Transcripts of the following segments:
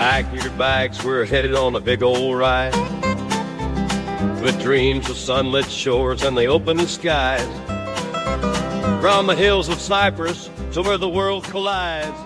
Pack your bags, we're headed on a big old ride, with dreams of sunlit shores and the open skies, from the hills of Cyprus to where the world collides.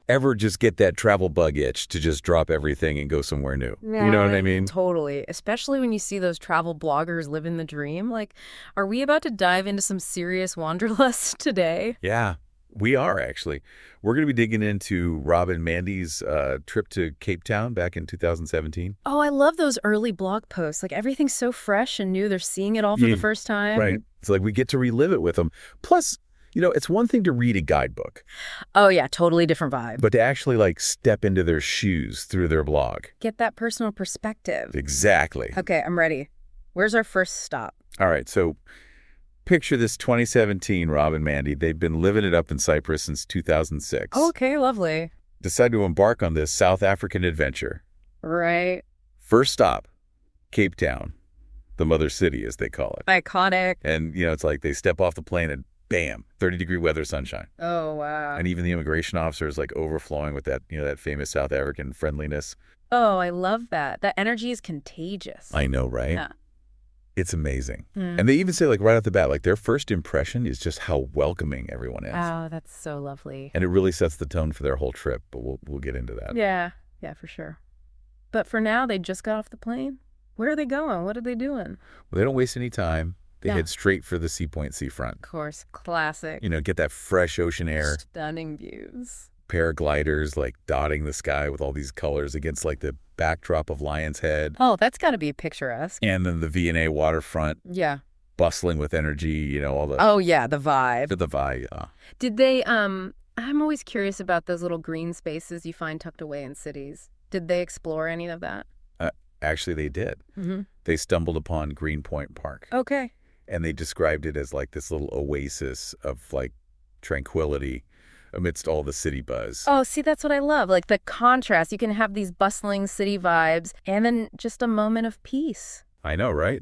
Ever just get that travel bug itch to just drop everything and go somewhere new? Yeah, you know what I mean? Totally. Especially when you see those travel bloggers living the dream. Like, are we about to dive into some serious wanderlust today? Yeah, we are actually. We're going to be digging into Rob and Mandy's trip to Capetown back in 2017. Oh, I love those early blog posts. Like, everything's so fresh and new. They're seeing it all for the first time. Right. It's like we get to relive it with them. Plus, it's one thing to read a guidebook. Oh, yeah, totally different vibe. But to actually, step into their shoes through their blog. Get that personal perspective. Exactly. Okay, I'm ready. Where's our first stop? All right, so picture this 2017 Rob and Mandy. They've been living it up in Cyprus since 2006. Oh, okay, lovely. Decide to embark on this South African adventure. Right. First stop, Capetown, the mother city, as they call it. Iconic. And, it's like they step off the plane and bam, 30-degree weather, sunshine. Oh, wow. And even the immigration officer is overflowing with that, that famous South African friendliness. Oh, I love that. That energy is contagious. I know, right? Yeah. It's amazing. And they even say, right off the bat, their first impression is just how welcoming everyone is. Oh, that's so lovely. And it really sets the tone for their whole trip, but we'll get into that. Yeah, for sure. But for now, they just got off the plane. Where are they going? What are they doing? Well, they don't waste any time. They head straight for the Sea Point seafront. Of course, classic. Get that fresh ocean air. Stunning views. Paragliders, dotting the sky with all these colors against, the backdrop of Lion's Head. Oh, that's got to be picturesque. And then the V&A waterfront. Yeah. Bustling with energy, all the... Oh, yeah, the vibe. The vibe, yeah. Did they, I'm always curious about those little green spaces you find tucked away in cities. Did they explore any of that? Actually, they did. Mm-hmm. They stumbled upon Greenpoint Park. Okay. And they described it as this little oasis of tranquility amidst all the city buzz. Oh, see, that's what I love. The contrast. You can have these bustling city vibes and then just a moment of peace. I know, right?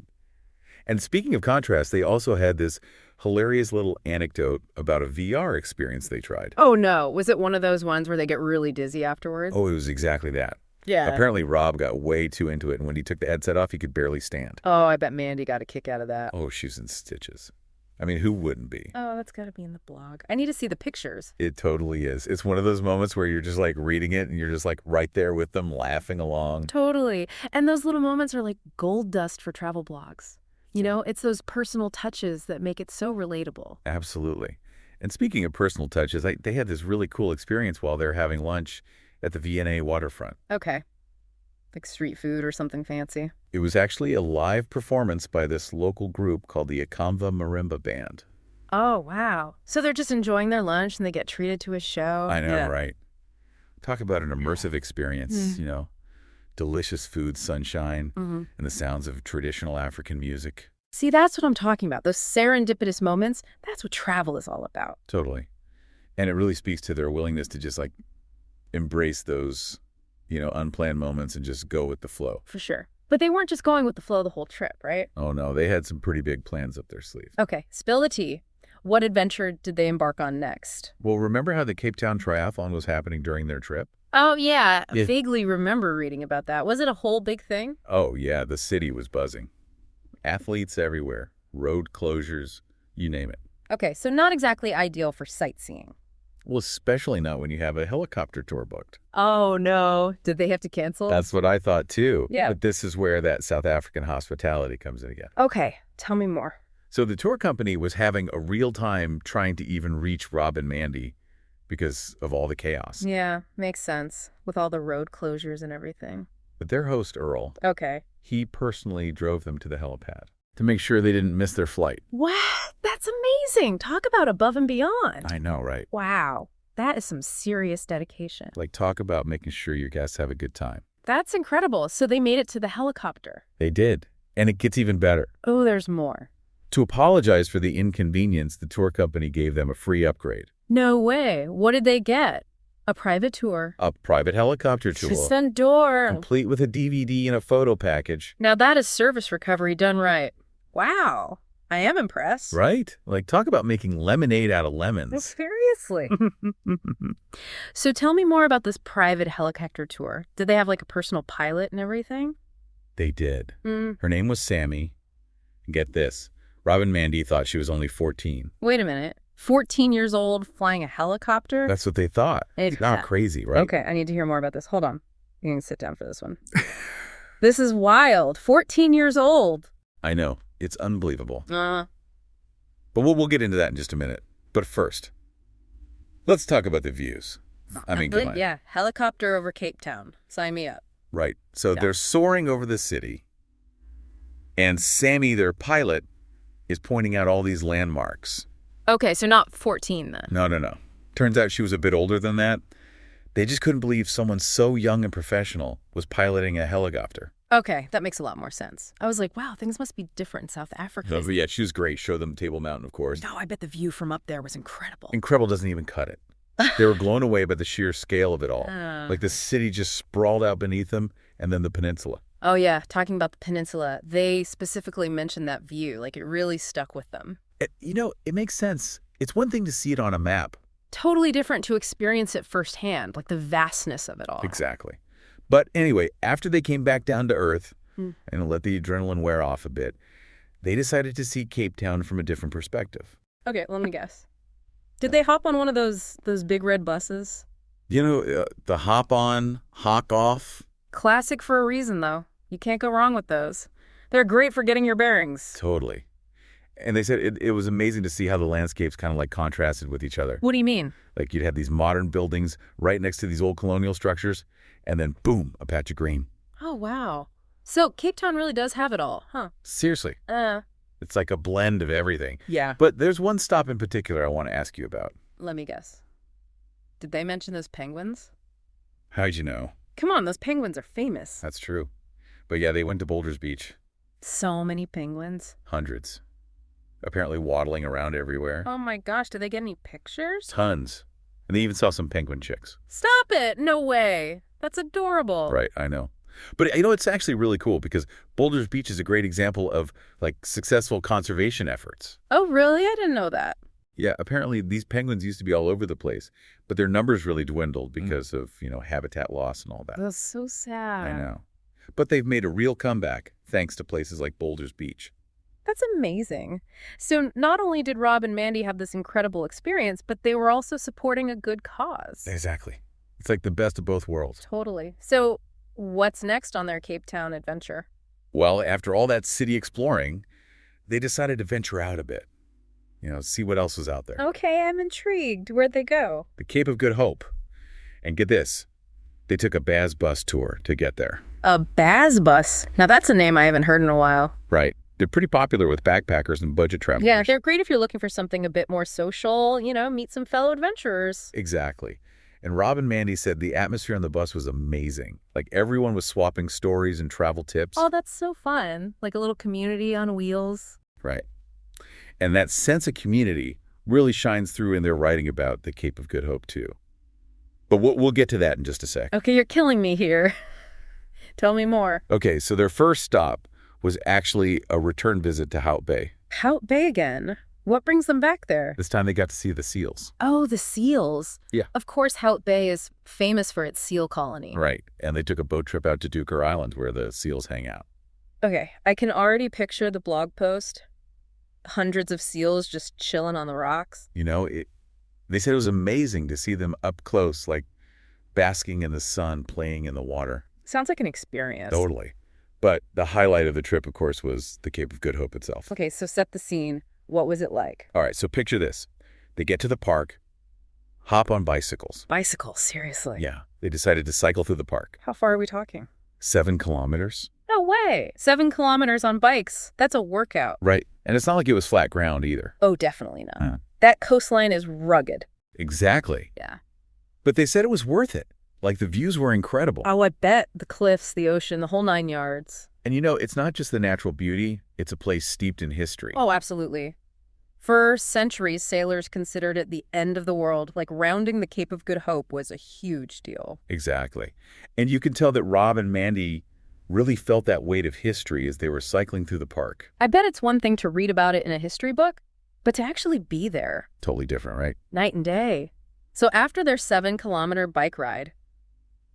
And speaking of contrast, they also had this hilarious little anecdote about a VR experience they tried. Oh, no. Was it one of those ones where they get really dizzy afterwards? Oh, it was exactly that. Yeah. Apparently, Rob got way too into it, and when he took the headset off, he could barely stand. Oh, I bet Mandy got a kick out of that. Oh, she's in stitches. I mean, who wouldn't be? Oh, that's got to be in the blog. I need to see the pictures. It totally is. It's one of those moments where you're just reading it, and you're just right there with them, laughing along. Totally. And those little moments are like gold dust for travel blogs. It's those personal touches that make it so relatable. Absolutely. And speaking of personal touches, they had this really cool experience while they were having lunch at the V&A waterfront. Okay. Like street food or something fancy? It was actually a live performance by this local group called the Akamva Marimba Band. Oh, wow. So they're just enjoying their lunch and they get treated to a show? I know, right? Talk about an immersive experience, delicious food, sunshine, and the sounds of traditional African music. See, that's what I'm talking about. Those serendipitous moments, that's what travel is all about. Totally. And it really speaks to their willingness to just embrace those, unplanned moments and just go with the flow. For sure. But they weren't just going with the flow the whole trip, right? Oh, no. They had some pretty big plans up their sleeve. Okay. Spill the tea. What adventure did they embark on next? Well, remember how the Cape Town Triathlon was happening during their trip? Oh, yeah. I vaguely remember reading about that. Was it a whole big thing? Oh, yeah. The city was buzzing. Athletes everywhere. Road closures. You name it. Okay. So not exactly ideal for sightseeing. Well, especially not when you have a helicopter tour booked. Oh, no. Did they have to cancel? That's what I thought, too. Yeah. But this is where that South African hospitality comes in again. Okay. Tell me more. So the tour company was having a real time trying to even reach Rob and Mandy because of all the chaos. Yeah, makes sense. With all the road closures and everything. But their host, Earl, okay, he personally drove them to the helipad to make sure they didn't miss their flight. Wow, that's amazing. Talk about above and beyond. I know, right? Wow, that is some serious dedication. Talk about making sure your guests have a good time. That's incredible. So they made it to the helicopter. They did. And it gets even better. Oh, there's more. To apologize for the inconvenience, the tour company gave them a free upgrade. No way. What did they get? A private tour. A private helicopter tour. Front door. Complete with a DVD and a photo package. Now that is service recovery done right. Wow. I am impressed. Right? Like, talk about making lemonade out of No, lemons. seriously. So tell me more about this private helicopter tour. Did they have like a personal pilot and everything? They did. Mm. Her name was Sammy. And get this. Rob and Mandy thought she was only 14. Wait a minute. 14 years old flying a helicopter? That's what they thought. It's not crazy, right? Okay, I need to hear more about this. Hold on. You can sit down for this one. This is wild. 14 years old. I know. It's unbelievable. Uh, But we'll get into that in just a minute. But first, let's talk about the views. I mean, come on. Yeah, helicopter over Capetown. Sign me up. Right. So Yeah. they're soaring over the city, and Sammy, their pilot, is pointing out all these landmarks. Okay, so not 14 then. No. Turns out she was a bit older than that. They just couldn't believe someone so young and professional was piloting a helicopter. Okay, that makes a lot more sense. I was like, wow, things must be different in South Africa. But yeah, she was great. Show them Table Mountain, of course. No, I bet the view from up there was incredible. Incredible doesn't even cut it. They were blown away by the sheer scale of it all. Like the city just sprawled out beneath them, and then the peninsula. Oh yeah, talking about the peninsula, they specifically mentioned that view. Like it really stuck with them. It makes sense. It's one thing to see it on a map. Totally different to experience it firsthand, like the vastness of it all. Exactly. But anyway, after they came back down to Earth and let the adrenaline wear off a bit, they decided to see Capetown from a different perspective. Okay, let me guess. Did they hop on one of those big red buses? The hop on, hawk off. Classic for a reason, though. You can't go wrong with those. They're great for getting your bearings. Totally. And they said it was amazing to see how the landscapes kind of like contrasted with each other. What do you mean? Like you'd have these modern buildings right next to these old colonial structures, and then boom, a patch of green. Oh, wow. So Capetown really does have it all, huh? Seriously. It's like a blend of everything. Yeah. But there's one stop in particular I want to ask you about. Let me guess. Did they mention those penguins? How'd you know? Come on, those penguins are famous. That's true. But yeah, they went to Boulder's Beach. So many penguins. Hundreds. Apparently waddling around everywhere. Oh my gosh, did they get any pictures? Tons. And they even saw some penguin chicks. Stop it! No way! That's adorable. Right, I know. But it's actually really cool because Boulder's Beach is a great example of like successful conservation efforts. Oh, really? I didn't know that. Yeah, apparently these penguins used to be all over the place, but their numbers really dwindled because of, habitat loss and all that. That's so sad. I know. But they've made a real comeback thanks to places like Boulder's Beach. That's amazing. So not only did Rob and Mandy have this incredible experience, but they were also supporting a good cause. Exactly. It's like the best of both worlds. Totally. So what's next on their Capetown adventure? Well, after all that city exploring, they decided to venture out a bit. See what else was out there. Okay, I'm intrigued. Where'd they go? The Cape of Good Hope. And get this, they took a Baz bus tour to get there. A Baz bus? Now that's a name I haven't heard in a while. Right. They're pretty popular with backpackers and budget travelers. Yeah, they're great if you're looking for something a bit more social, meet some fellow adventurers. Exactly. And Rob and Mandy said the atmosphere on the bus was amazing. Like everyone was swapping stories and travel tips. Oh, that's so fun. Like a little community on wheels. Right. And that sense of community really shines through in their writing about the Cape of Good Hope, too. But we'll get to that in just a sec. Okay, you're killing me here. Tell me more. Okay, so their first stop was actually a return visit to Hout Bay. Hout Bay again? What brings them back there? This time they got to see the seals. Oh, the seals. Yeah. Of course, Hout Bay is famous for its seal colony. Right. And they took a boat trip out to Duker Island where the seals hang out. Okay, I can already picture the blog post. Hundreds of seals just chilling on the rocks. They said it was amazing to see them up close, like basking in the sun, playing in the water. Sounds like an experience. Totally. But the highlight of the trip, of course, was the Cape of Good Hope itself. Okay, so set the scene. What was it like? All right, so picture this. They get to the park, hop on bicycles. Bicycles, seriously? Yeah. They decided to cycle through the park. How far are we talking? 7 kilometers. No way. 7 kilometers on bikes. That's a workout. Right. And it's not like it was flat ground either. Oh, definitely not. That coastline is rugged. Exactly. Yeah. But they said it was worth it. Like the views were incredible. Oh, I bet. The cliffs, the ocean, the whole 9 yards. And it's not just the natural beauty. It's a place steeped in history. Oh, absolutely. For centuries, sailors considered it the end of the world. Like rounding the Cape of Good Hope was a huge deal. Exactly. And you can tell that Rob and Mandy really felt that weight of history as they were cycling through the park. I bet it's one thing to read about it in a history book, but to actually be there. Totally different, right? Night and day. So after their 7-kilometer bike ride,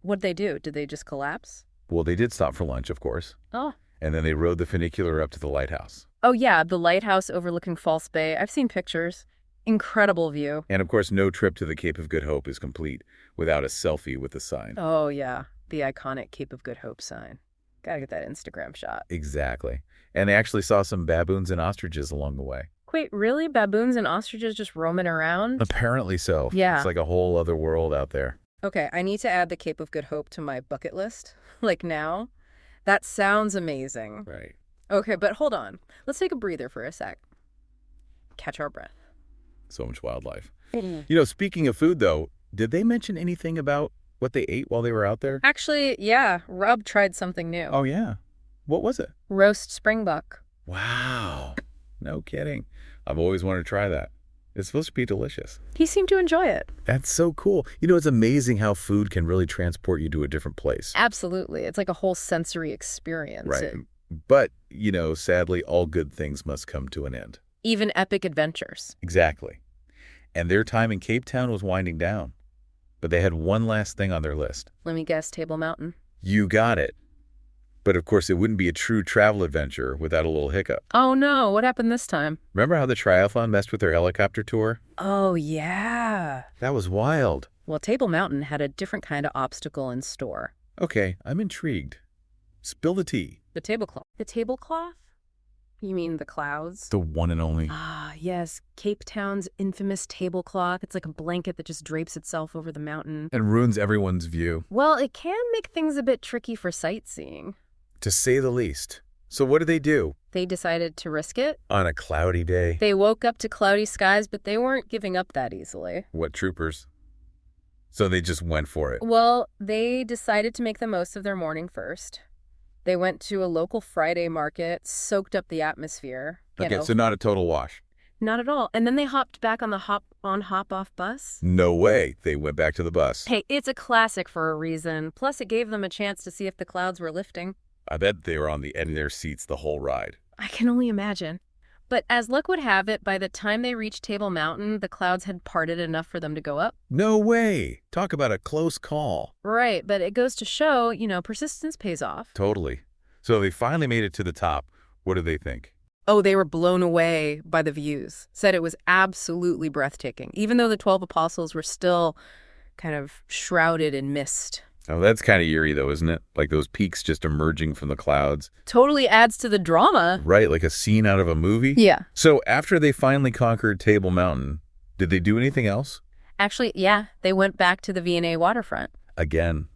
what'd they do? Did they just collapse? Well, they did stop for lunch, of course. Oh. And then they rode the funicular up to the lighthouse. Oh, yeah, the lighthouse overlooking False Bay. I've seen pictures. Incredible view. And of course, no trip to the Cape of Good Hope is complete without a selfie with the sign. Oh, yeah, the iconic Cape of Good Hope sign. Gotta get that Instagram shot. Exactly. And they actually saw some baboons and ostriches along the way. Wait, really? Baboons and ostriches just roaming around? Apparently so. Yeah. It's like a whole other world out there. Okay, I need to add the Cape of Good Hope to my bucket list. Like now. That sounds amazing. Right. Okay, but hold on. Let's take a breather for a sec. Catch our breath. So much wildlife. You know, speaking of food, though, did they mention anything about what they ate while they were out there? Actually, yeah, Rob tried something new. Oh, yeah. What was it? Roast springbuck. Wow. No kidding. I've always wanted to try that. It's supposed to be delicious. He seemed to enjoy it. That's so cool. You know, it's amazing how food can really transport you to a different place. Absolutely. It's like a whole sensory experience. Right. But, you know, sadly, all good things must come to an end. Even epic adventures. Exactly. And their time in Capetown was winding down. But they had one last thing on their list. Let me guess, Table Mountain. You got it. But of course, it wouldn't be a true travel adventure without a little hiccup. Oh no, what happened this time? Remember how the triathlon messed with their helicopter tour? Oh yeah. That was wild. Well, Table Mountain had a different kind of obstacle in store. Okay, I'm intrigued. Spill the tea. The tablecloth. The tablecloth? You mean the clouds? The one and only. Ah, yes. Capetown's infamous tablecloth. It's like a blanket that just drapes itself over the mountain. And ruins everyone's view. Well, it can make things a bit tricky for sightseeing. To say the least. So what did they do? They decided to risk it. On a cloudy day. They woke up to cloudy skies, but they weren't giving up that easily. What troopers? So they just went for it. Well, they decided to make the most of their morning first. They went to a local Friday market, soaked up the atmosphere. Okay, so not a total wash. Not at all. And then they hopped back on the hop-on, hop-off bus. No way. They went back to the bus. Hey, it's a classic for a reason. Plus, it gave them a chance to see if the clouds were lifting. I bet they were on the edge of their seats the whole ride. I can only imagine. But as luck would have it, by the time they reached Table Mountain, the clouds had parted enough for them to go up. No way. Talk about a close call. Right, but it goes to show, persistence pays off. Totally. So they finally made it to the top. What do they think? Oh, they were blown away by the views. Said it was absolutely breathtaking, even though the 12 apostles were still kind of shrouded in mist. Oh, that's kind of eerie, though, isn't it? Like those peaks just emerging from the clouds. Totally adds to the drama. Right, like a scene out of a movie? Yeah. So after they finally conquered Table Mountain, did they do anything else? Actually, yeah, they went back to the V&A waterfront. Again.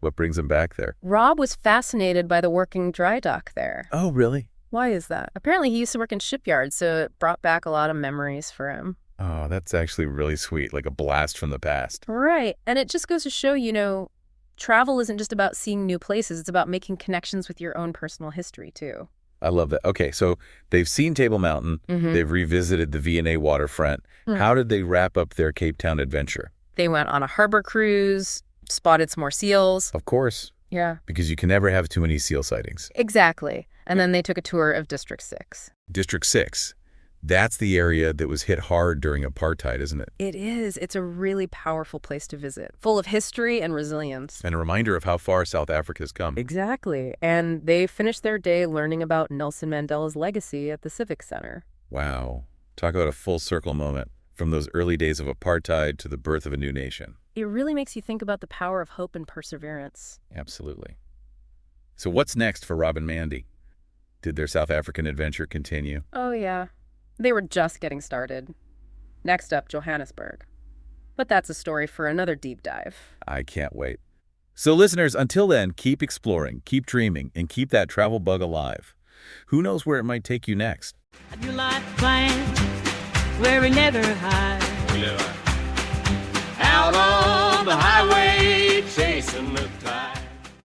What brings them back there? Rob was fascinated by the working dry dock there. Oh, really? Why is that? Apparently he used to work in shipyards, so it brought back a lot of memories for him. Oh, that's actually really sweet, like a blast from the past. Right. And it just goes to show, travel isn't just about seeing new places. It's about making connections with your own personal history, too. I love that. Okay, so they've seen Table Mountain. They've revisited the V&A waterfront. How did they wrap up their Cape Town adventure? They went on a harbor cruise, spotted some more seals. Of course. Yeah. Because you can never have too many seal sightings. Exactly. And then they took a tour of District 6. District 6. That's the area that was hit hard during apartheid, isn't it? It is. It's a really powerful place to visit, full of history and resilience. And a reminder of how far South Africa's come. Exactly. And they finished their day learning about Nelson Mandela's legacy at the Civic Center. Wow. Talk about a full circle moment. From those early days of apartheid to the birth of a new nation. It really makes you think about the power of hope and perseverance. Absolutely. So what's next for Rob and Mandy? Did their South African adventure continue? Oh, yeah. They were just getting started. Next up, Johannesburg. But that's a story for another deep dive. I can't wait. So listeners, until then, keep exploring, keep dreaming, and keep that travel bug alive. Who knows where it might take you next? You like flying where we never hide. Out on the highway, chasing the tide.